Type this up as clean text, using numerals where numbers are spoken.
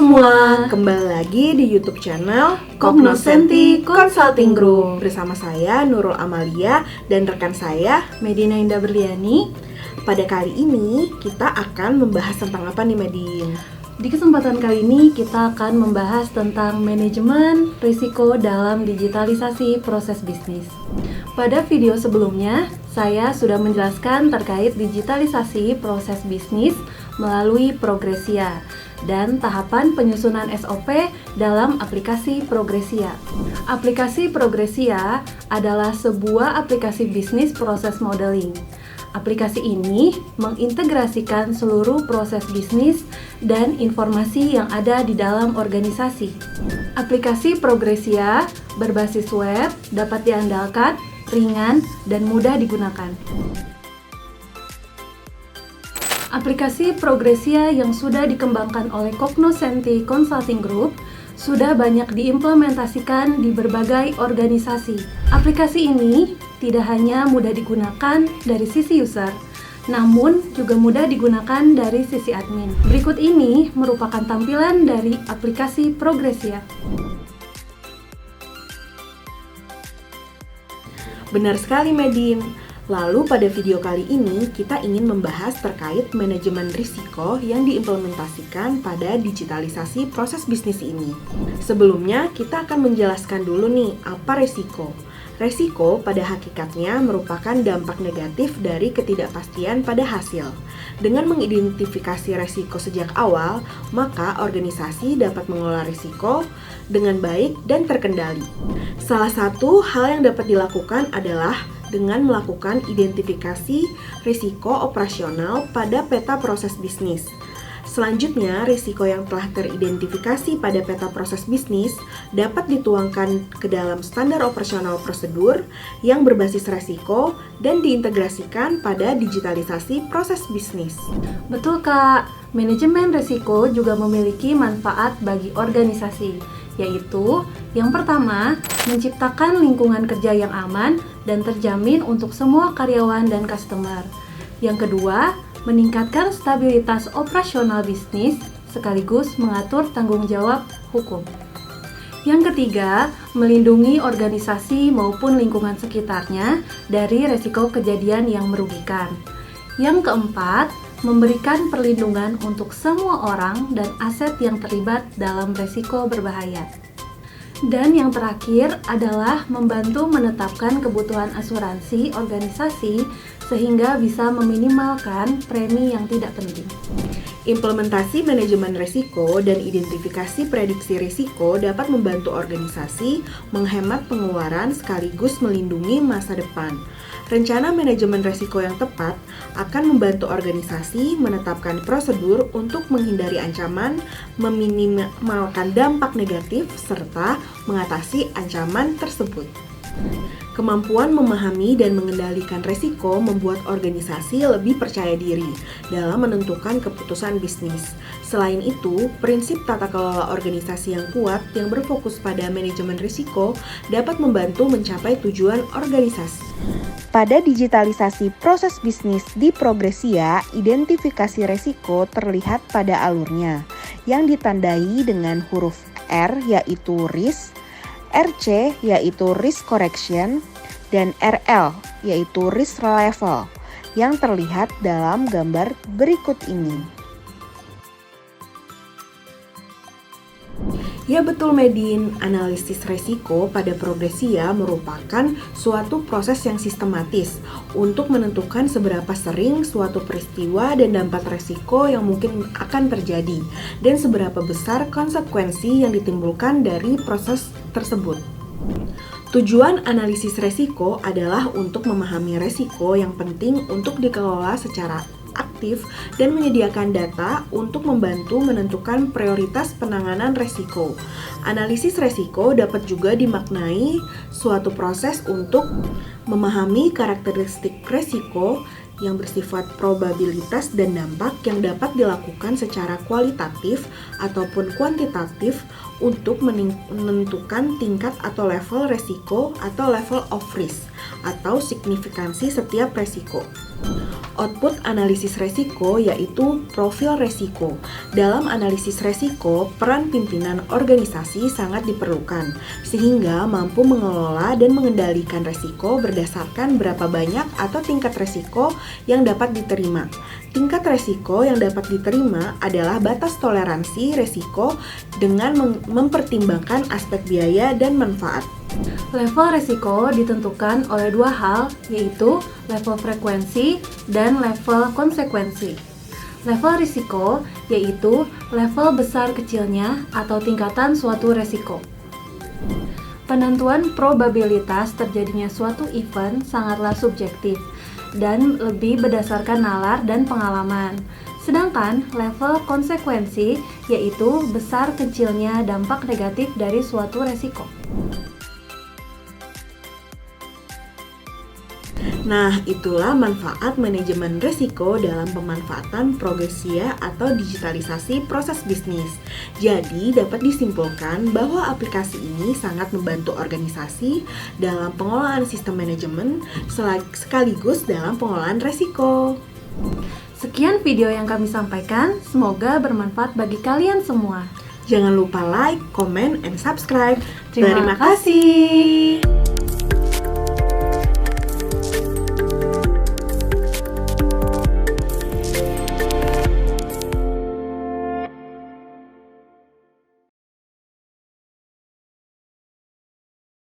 semua, kembali lagi di YouTube channel Cognoscenti Consulting Group. Bersama saya Nurul Amalia dan rekan saya Medina Indah Berliani. Pada kali ini kita akan membahas tentang apa nih Medin? Di kesempatan kali ini kita akan membahas tentang manajemen risiko dalam digitalisasi proses bisnis. Pada video sebelumnya, saya sudah menjelaskan terkait digitalisasi proses bisnis melalui Progresia dan tahapan penyusunan SOP dalam aplikasi Progresia. Aplikasi Progresia adalah sebuah aplikasi bisnis proses modeling. Aplikasi ini mengintegrasikan seluruh proses bisnis dan informasi yang ada di dalam organisasi. Aplikasi Progresia berbasis web, dapat diandalkan, ringan, dan mudah digunakan. Aplikasi Progresia yang sudah dikembangkan oleh Cognoscenti Consulting Group sudah banyak diimplementasikan di berbagai organisasi. Aplikasi ini tidak hanya mudah digunakan dari sisi user, namun juga mudah digunakan dari sisi admin. Berikut ini merupakan tampilan dari aplikasi Progresia. Benar sekali Medin. Lalu pada video kali ini kita ingin membahas terkait manajemen risiko yang diimplementasikan pada digitalisasi proses bisnis ini. Sebelumnya kita akan menjelaskan dulu nih apa risiko. Risiko pada hakikatnya merupakan dampak negatif dari ketidakpastian pada hasil. Dengan mengidentifikasi risiko sejak awal, maka organisasi dapat mengelola risiko dengan baik dan terkendali. Salah satu hal yang dapat dilakukan adalah dengan melakukan identifikasi risiko operasional pada peta proses bisnis. Selanjutnya, risiko yang telah teridentifikasi pada peta proses bisnis dapat dituangkan ke dalam standar operasional prosedur yang berbasis risiko dan diintegrasikan pada digitalisasi proses bisnis. Betul Kak, manajemen risiko juga memiliki manfaat bagi organisasi, yaitu yang pertama, menciptakan lingkungan kerja yang aman dan terjamin untuk semua karyawan dan customer. Yang kedua, meningkatkan stabilitas operasional bisnis sekaligus mengatur tanggung jawab hukum. Yang ketiga, melindungi organisasi maupun lingkungan sekitarnya dari resiko kejadian yang merugikan. Yang keempat, memberikan perlindungan untuk semua orang dan aset yang terlibat dalam resiko berbahaya. Dan yang terakhir adalah membantu menetapkan kebutuhan asuransi organisasi sehingga bisa meminimalkan premi yang tidak penting. Implementasi manajemen risiko dan identifikasi prediksi risiko dapat membantu organisasi menghemat pengeluaran sekaligus melindungi masa depan. Rencana manajemen risiko yang tepat akan membantu organisasi menetapkan prosedur untuk menghindari ancaman, meminimalkan dampak negatif, serta mengatasi ancaman tersebut. Kemampuan memahami dan mengendalikan risiko membuat organisasi lebih percaya diri dalam menentukan keputusan bisnis. Selain itu, prinsip tata kelola organisasi yang kuat yang berfokus pada manajemen risiko dapat membantu mencapai tujuan organisasi. Pada digitalisasi proses bisnis di Progresia, identifikasi risiko terlihat pada alurnya yang ditandai dengan huruf R yaitu risk, RC yaitu risk correction, dan RL yaitu risk level yang terlihat dalam gambar berikut ini. Ya betul Medin, analisis risiko pada Progresia merupakan suatu proses yang sistematis untuk menentukan seberapa sering suatu peristiwa dan dampak risiko yang mungkin akan terjadi dan seberapa besar konsekuensi yang ditimbulkan dari proses tersebut. Tujuan analisis risiko adalah untuk memahami risiko yang penting untuk dikelola secara aktif dan menyediakan data untuk membantu menentukan prioritas penanganan risiko. Analisis risiko dapat juga dimaknai suatu proses untuk memahami karakteristik risiko yang bersifat probabilitas dan dampak yang dapat dilakukan secara kualitatif ataupun kuantitatif untuk menentukan tingkat atau level risiko atau level of risk atau signifikansi setiap risiko. Output analisis resiko yaitu profil resiko. Dalam analisis resiko, peran pimpinan organisasi sangat diperlukan, sehingga mampu mengelola dan mengendalikan resiko berdasarkan berapa banyak atau tingkat resiko yang dapat diterima. Tingkat resiko yang dapat diterima adalah batas toleransi resiko dengan mempertimbangkan aspek biaya dan manfaat. Level resiko ditentukan oleh dua hal, yaitu level frekuensi dan level konsekuensi. Level risiko yaitu level besar kecilnya atau tingkatan suatu resiko. Penentuan probabilitas terjadinya suatu event sangatlah subjektif dan lebih berdasarkan nalar dan pengalaman. Sedangkan level konsekuensi yaitu besar kecilnya dampak negatif dari suatu resiko. Nah, itulah manfaat manajemen risiko dalam pemanfaatan Progresia atau digitalisasi proses bisnis. Jadi, dapat disimpulkan bahwa aplikasi ini sangat membantu organisasi dalam pengelolaan sistem manajemen sekaligus dalam pengelolaan risiko. Sekian video yang kami sampaikan, semoga bermanfaat bagi kalian semua. Jangan lupa like, comment, and subscribe. Terima kasih.